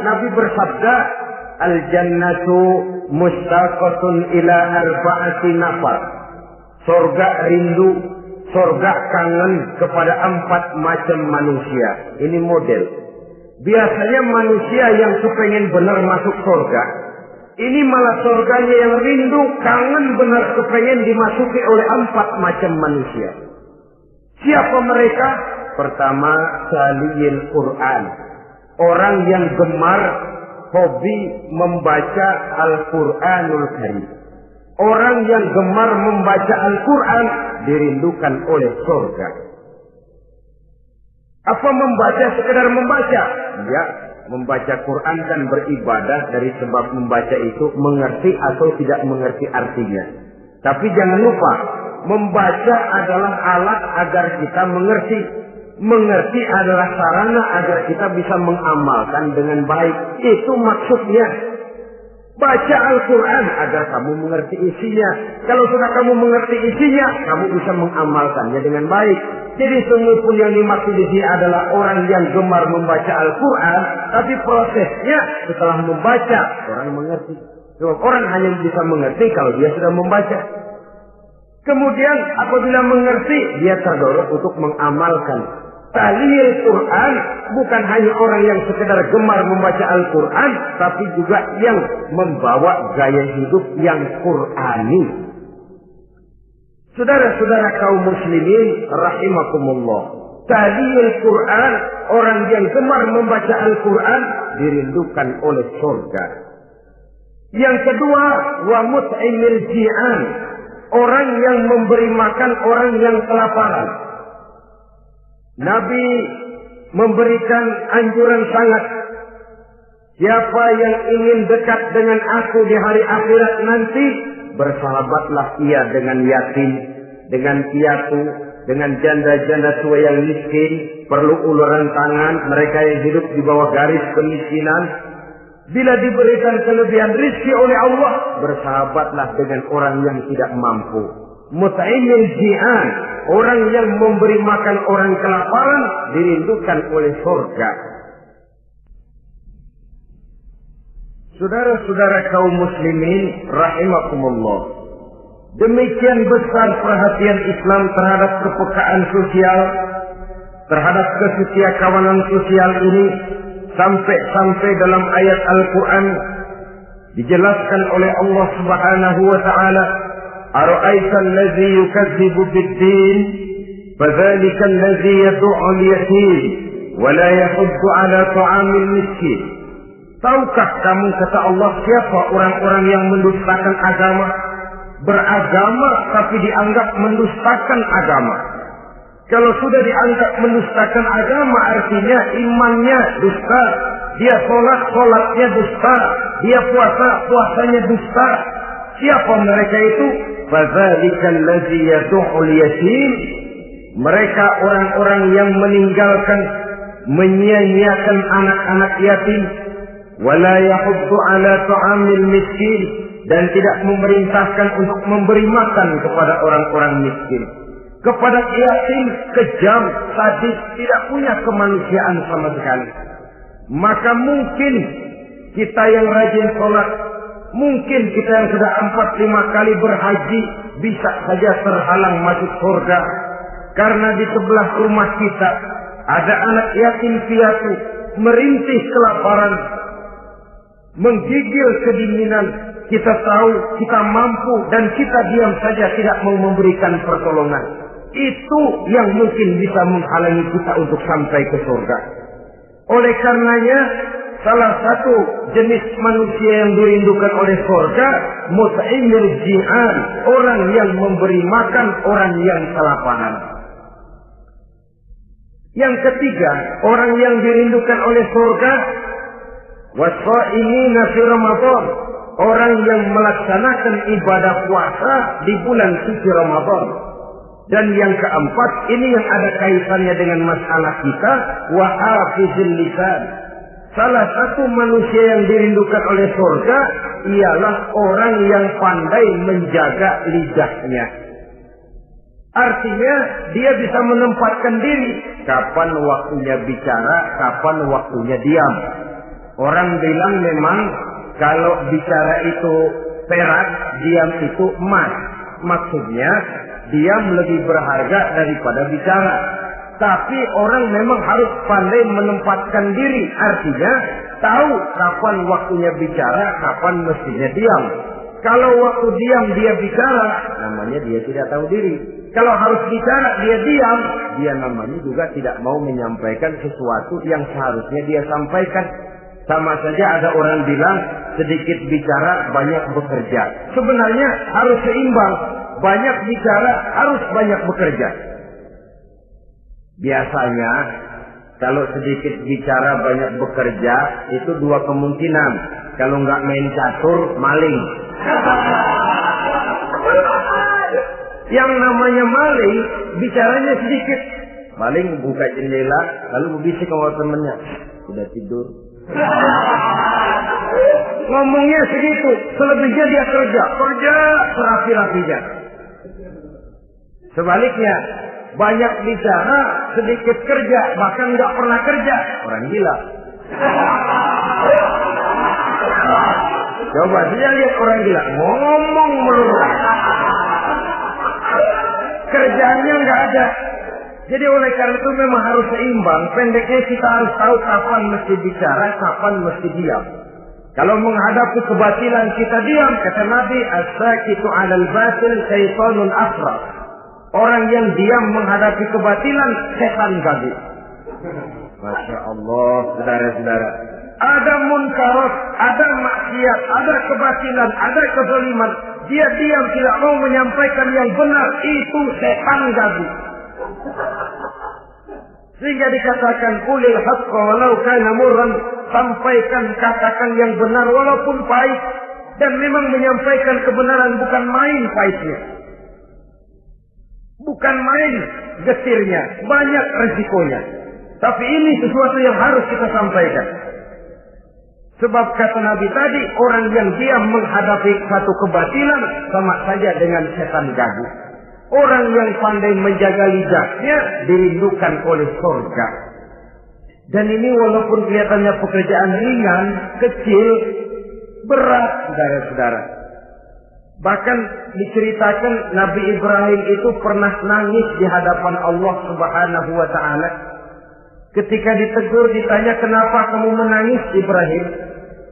Nabi bersabda, al-jannatu mustaqatun ila arba'ati nafar. Surga rindu, surga kangen kepada 4 macam manusia. Ini model. Biasanya manusia yang kepengen benar masuk surga, ini malah surganya yang rindu, kangen benar kepengen dimasuki oleh 4 macam manusia. Siapa mereka? Pertama, saliyil Quran. Orang yang gemar, hobi membaca Al-Quranul Karim. Orang yang gemar membaca Al-Quran dirindukan oleh surga. Apa membaca sekedar membaca? Ya, membaca Quran kan beribadah, dari sebab membaca itu mengerti atau tidak mengerti artinya. Tapi jangan lupa, membaca adalah alat agar kita mengerti. Mengerti adalah sarana agar kita bisa mengamalkan dengan baik. Itu maksudnya. Baca Al-Quran agar kamu mengerti isinya. Kalau sudah kamu mengerti isinya, kamu bisa mengamalkannya dengan baik. Jadi semua pun yang dimaksud di sini adalah orang yang gemar membaca Al-Quran, tapi prosesnya setelah membaca, orang mengerti. Sebab orang hanya bisa mengerti kalau dia sudah membaca. Kemudian apabila mengerti, dia terdorong untuk mengamalkan. Tahlil Quran bukan hanya orang yang sekedar gemar membaca Al-Quran, tapi juga yang membawa gaya hidup yang Qurani. Saudara-saudara kaum muslimin rahimakumullah, tahlil Quran, orang yang gemar membaca Al-Quran dirindukan oleh surga. Yang kedua, wa mut'imil ji'an, orang yang memberi makan orang yang kelaparan. Nabi memberikan anjuran sangat. Siapa yang ingin dekat dengan aku di hari akhirat nanti, bersahabatlah ia dengan yatim, dengan piatu, dengan janda-janda tua yang miskin, perlu uluran tangan, mereka yang hidup di bawah garis kemiskinan. Bila diberikan kelebihan rizki oleh Allah, bersahabatlah dengan orang yang tidak mampu. Mut'imil ji'an, orang yang memberi makan orang kelaparan, dirindukan oleh surga. Saudara-saudara kaum muslimin rahimakumullah, demikian besar perhatian Islam terhadap kepekaan sosial, terhadap kesetiakawanan sosial ini, sampai dalam ayat Al-Quran dijelaskan oleh Allah Subhanahu wa taala, أرأيت الذي يكذب بالدين فذلك الذي يدع اليتيم ولا يحض على طعام المسكين. Tahukah kamu, kata Allah, siapa orang-orang yang mendustakan agama, beragama tapi dianggap mendustakan agama. Kalau sudah dianggap mendustakan agama, artinya imannya dusta, dia sholatnya dusta, dia puasanya dusta. Siapa mereka itu? Fadzalika allazi yad'ul yatim. Mereka orang-orang yang meninggalkan, menyia-nyiakan anak-anak yatim, wala yahuddu ala ta'amil miskin, dan tidak memerintahkan untuk memberi makan kepada orang-orang miskin. Kepada yatim kejam, sadis, tidak punya kemanusiaan sama sekali. Maka mungkin kita yang rajin sholat, mungkin kita yang sudah 4-5 kali berhaji, bisa saja terhalang masuk surga. Karena di sebelah rumah kita ada anak yatim piatu, merintih kelaparan, menggigil kedinginan. Kita tahu kita mampu dan kita diam saja, tidak mau memberikan pertolongan. Itu yang mungkin bisa menghalangi kita untuk sampai ke surga. Oleh karenanya, salah satu jenis manusia yang dirindukan oleh surga, mut'imil ji'an, orang yang memberi makan orang yang kelaparan. Yang ketiga, orang yang dirindukan oleh surga, wasa'imina fi Ramadan, orang yang melaksanakan ibadah puasa di bulan suci Ramadan. Dan yang keempat, ini yang ada kaitannya dengan masalah kita, wa hafizil lisan. Salah satu manusia yang dirindukan oleh surga ialah orang yang pandai menjaga lidahnya. Artinya dia bisa menempatkan diri, kapan waktunya bicara, kapan waktunya diam. Orang bilang memang kalau bicara itu perak, diam itu emas. Maksudnya diam lebih berharga daripada bicara. Tapi orang memang harus pandai menempatkan diri. Artinya tahu kapan waktunya bicara, kapan mestinya diam. Kalau waktu diam dia bicara, namanya dia tidak tahu diri. Kalau harus bicara dia diam, dia namanya juga tidak mau menyampaikan sesuatu yang seharusnya dia sampaikan. Sama saja ada orang bilang sedikit bicara banyak bekerja. Sebenarnya harus seimbang. Banyak bicara harus banyak bekerja. Biasanya kalau sedikit bicara banyak bekerja itu dua kemungkinan. Kalau nggak main catur, maling. Yang namanya maling bicaranya sedikit. Maling buka jendela lalu berbisik sama temennya, udah tidur. Ngomongnya segitu, selebihnya dia kerja serapi-rapinya. Sebaliknya, banyak bicara, sedikit kerja, bahkan nggak pernah kerja, orang gila. Coba dia lihat orang gila, ngomong melulu, kerjanya nggak ada. Jadi oleh karena itu memang harus seimbang. Pendeknya kita harus tahu kapan mesti bicara, kapan mesti diam. Kalau menghadapi kebatilan kita diam, kata Nabi, as-sakitu 'alal batil syaitanun asraf. Orang yang diam menghadapi kebatilan, setan ganggu. Masya Allah, saudara-saudara. Ada munkarat, ada maksiat, ada kebatilan, ada kezaliman. Dia diam tidak mau menyampaikan yang benar, itu setan ganggu. Sehingga dikatakan ulil haqqa walau kana murran, sampaikan, katakan yang benar walaupun pahit. Dan memang menyampaikan kebenaran bukan main pahitnya, bukan main getirnya, banyak resikonya. Tapi ini sesuatu yang harus kita sampaikan. Sebab kata Nabi tadi, orang yang diam menghadapi satu kebatilan sama saja dengan setan gagu. Orang yang pandai menjaga lidahnya dirindukan oleh surga. Dan ini walaupun kelihatannya pekerjaan ringan, kecil, berat, saudara-saudara. Bahkan diceritakan Nabi Ibrahim itu pernah nangis di hadapan Allah Subhanahu wa Ta'ala. Ketika ditegur, ditanya, kenapa kamu menangis Ibrahim?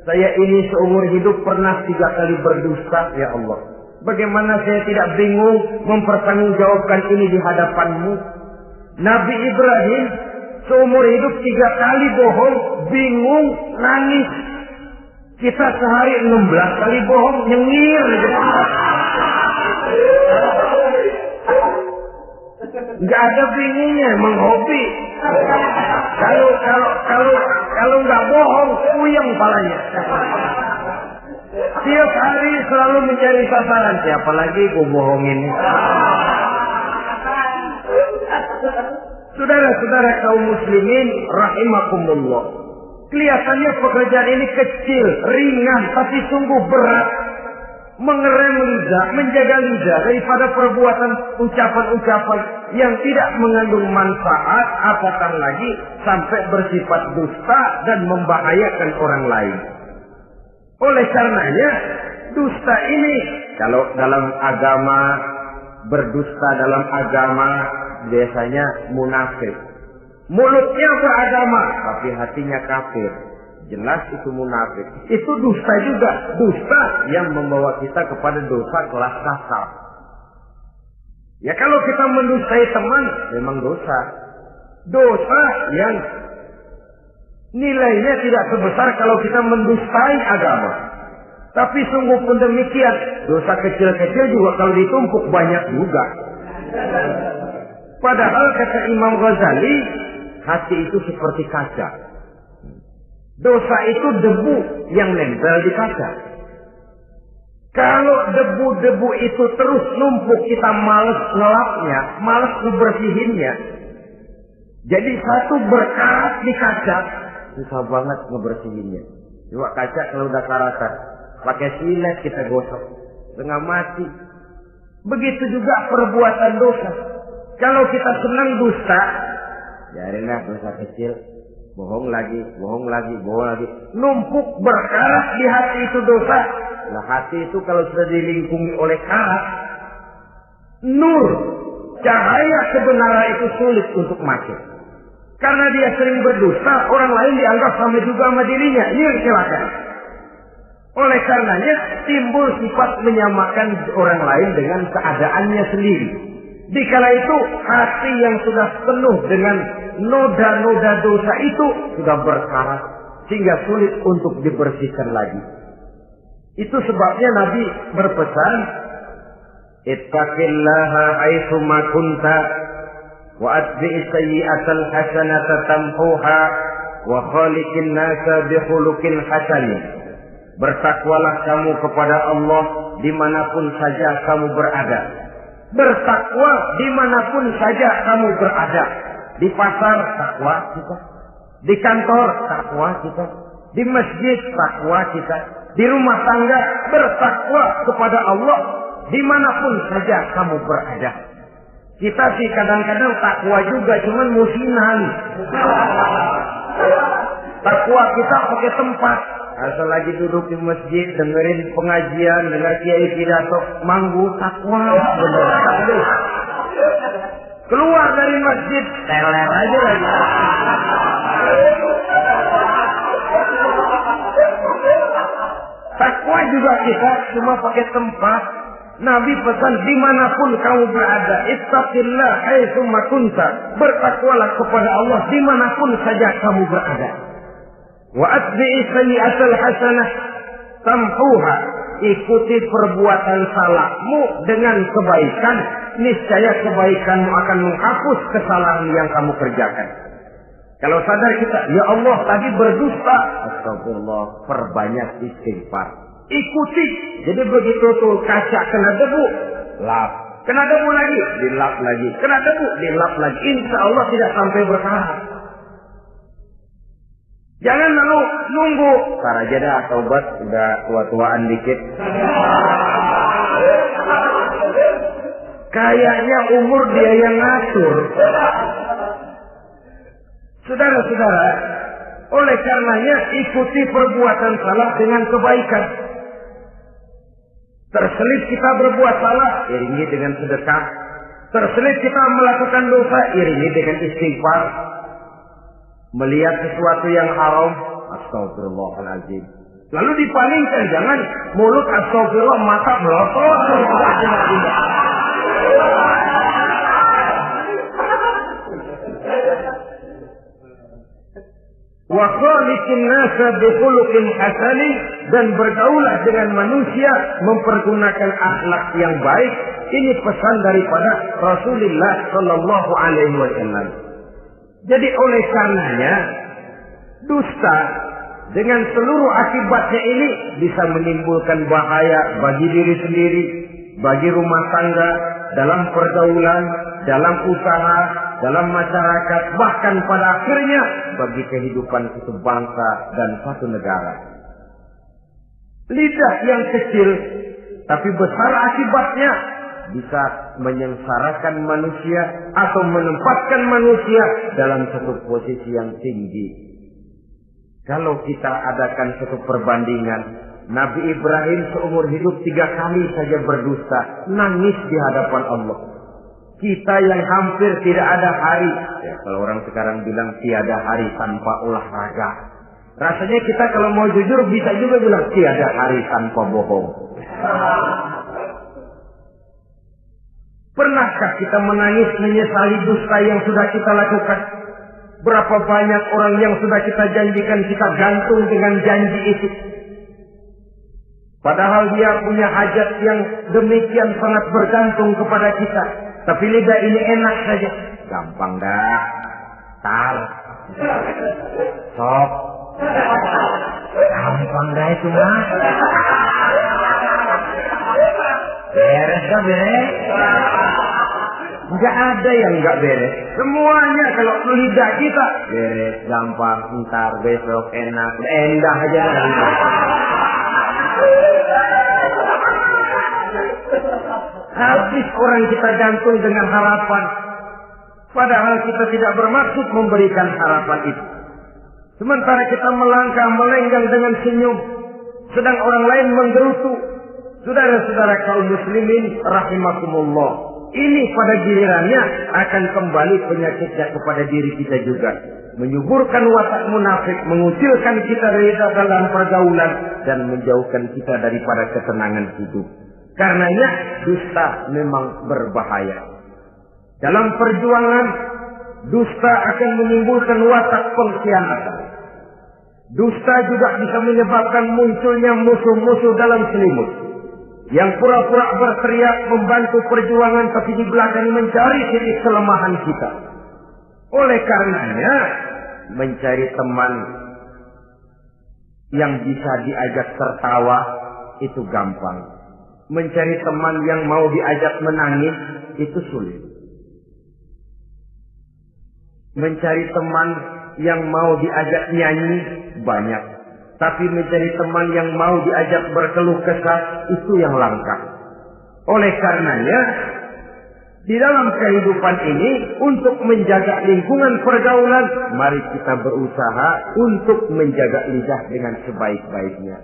Saya ini seumur hidup pernah 3 kali berdusta, ya Allah. Bagaimana saya tidak bingung mempertanggungjawabkan ini di hadapanmu? Nabi Ibrahim seumur hidup 3 kali bohong, bingung, nangis. Kita sehari 16 kali bohong, nyengir. Nggak ada bingungnya, menghobi. Kalau nggak bohong, puyeng palanya. Tiap hari selalu mencari sasaran. Siapa lagi gue bohongin? Saudara-saudara kaum muslimin rahimakumullah. Kelihatannya pekerjaan ini kecil, ringan, tapi sungguh berat. Mengerem lidah, menjaga lidah daripada perbuatan ucapan-ucapan yang tidak mengandung manfaat, apatah lagi sampai bersifat dusta dan membahayakan orang lain. Oleh karenanya, dusta ini, kalau dalam agama, berdusta dalam agama, biasanya munafik. Mulutnya beragama, tapi hatinya kafir. Jelas itu munafik. Itu dusta juga. Dusta yang membawa kita kepada dosa kelas kasar. Ya kalau kita mendustai teman, memang dosa. Dosa yang nilainya tidak sebesar kalau kita mendustai agama. Tapi sungguh pun demikian, dosa kecil-kecil juga kalau ditumpuk banyak juga. Padahal kata Imam Ghazali, hati itu seperti kaca. Dosa itu debu yang nempel di kaca. Kalau debu-debu itu terus numpuk, kita malas ngelapnya, malas ngebersihinnya. Jadi satu berkarat di kaca, susah banget ngebersihinnya. Coba kaca kalau udah karatan, pakai silet kita gosok, setengah mati. Begitu juga perbuatan dosa. Kalau kita senang dusta, biarinlah dosa kecil. bohong lagi, bohong lagi, bohong lagi. Numpuk berkarat di hati itu dosa. Nah, hati itu kalau sudah dilingkungi oleh karat, nur, cahaya kebenaran itu sulit untuk masuk. Karena dia sering berdusta, orang lain dianggap sama juga sama dirinya. Ini silakan. Oleh karenanya timbul sifat menyamakan orang lain dengan keadaannya sendiri. Dikala itu hati yang sudah penuh dengan noda-noda dosa itu sudah berkarat sehingga sulit untuk dibersihkan lagi. Itu sebabnya Nabi berpesan, ittaqillaha haitsu ma kunta wa atbi'is sayyi'atal hasanata tamhuha wa khaliqin nasa bi khuluqin hasan. Bertakwalah kamu kepada Allah dimanapun saja kamu berada. Bertakwa dimanapun saja kamu berada. Di pasar takwa kita, di kantor takwa kita, di masjid takwa kita, di rumah tangga bertakwa kepada Allah dimanapun saja kamu berada. Kita sih kadang-kadang takwa juga, cuman musinan. Takwa kita pakai tempat. Asal lagi duduk di masjid, dengerin pengajian, dengar kiai pidato, manggu takwa, bener. Keluar dari masjid, teler aja lagi. Takwa juga kita cuma pakai tempat. Nabi pesan dimanapun kamu berada, ittaqillah haitsu ma kunta. Bertakwalah kepada Allah dimanapun saja kamu berada. Wa atbi'i sayyi'atal hasanah tamhuha. Ikuti perbuatan salahmu dengan kebaikan, niscaya kebaikanmu akan menghapus kesalahan yang kamu kerjakan. Kalau sadar kita, ya Allah tadi berdusta, astagfirullah, perbanyak istighfar. Ikuti. Jadi begitu tuh kaca kena debu, lap. Kena debu lagi, dilap lagi. Kena debu, dilap lagi. Insya Allah tidak sampai berkarat. Jangan lalu nunggu. Ntar aja dah taubat, udah tua-tuaan dikit. Kayaknya umur dia yang ngatur. Saudara-saudara, oleh karenanya ikuti perbuatan salah dengan kebaikan. Terselip kita berbuat salah, iringi dengan sedekah. Terselip kita melakukan dosa, iringi dengan istighfar. Melihat sesuatu yang haram, astagfirullahaladzim. Lalu dipalingkan, jangan mulut astagfirullah, mata melotot. Wa khaliqin nasa bi khuluqin hasanin, dan bergaulah dengan manusia mempergunakan akhlak yang baik. Ini pesan daripada Rasulullah sallallahu alaihi wasallam. Jadi oleh karenanya dusta dengan seluruh akibatnya ini bisa menimbulkan bahaya bagi diri sendiri, bagi rumah tangga, dalam pergaulan, dalam usaha, dalam masyarakat, bahkan pada akhirnya bagi kehidupan satu bangsa dan satu negara. Lidah yang kecil tapi besar akibatnya bisa menyengsarakan manusia atau menempatkan manusia dalam satu posisi yang tinggi. Kalau kita adakan satu perbandingan, Nabi Ibrahim seumur hidup 3 kali saja berdusta, nangis di hadapan Allah. Kita yang hampir tidak ada hari, ya, kalau orang sekarang bilang tiada hari tanpa olahraga. Rasanya kita kalau mau jujur bisa juga bilang tiada hari tanpa bohong. Pernahkah kita menangis menyesali dusta yang sudah kita lakukan? Berapa banyak orang yang sudah kita janjikan kita gantung dengan janji itu. Padahal dia punya hajat yang demikian sangat bergantung kepada kita. Tapi lidah ini enak saja. Gampang dah. Tar. Sok. Gampang dah itu mah. Beres dah beres. Enggak ada yang enggak beres. Semuanya kalau lidah kita beres, gampang, ntar, besok, enak, endah aja. Habis orang kita gantung dengan harapan. Padahal kita tidak bermaksud memberikan harapan itu. Sementara kita melangkah melenggang dengan senyum, sedang orang lain menggerutu. Saudara-saudara kaum muslimin rahimakumullah, ini pada gilirannya akan kembali penyakitnya kepada diri kita juga. Menyuburkan watak munafik, mengucilkan kita dari dalam pergaulan, dan menjauhkan kita daripada ketenangan hidup. Karenanya dusta memang berbahaya. Dalam perjuangan, dusta akan menimbulkan watak pengkhianatan. Dusta juga bisa menyebabkan munculnya musuh-musuh dalam selimut, yang pura-pura berteriak membantu perjuangan tapi di belakang mencari titik kelemahan kita. Oleh karenanya, mencari teman yang bisa diajak tertawa itu gampang. Mencari teman yang mau diajak menangis itu sulit. Mencari teman yang mau diajak nyanyi banyak. Tapi mencari teman yang mau diajak berkeluh kesah itu yang langka. Oleh karenanya, di dalam kehidupan ini untuk menjaga lingkungan pergaulan, mari kita berusaha untuk menjaga lidah dengan sebaik-baiknya.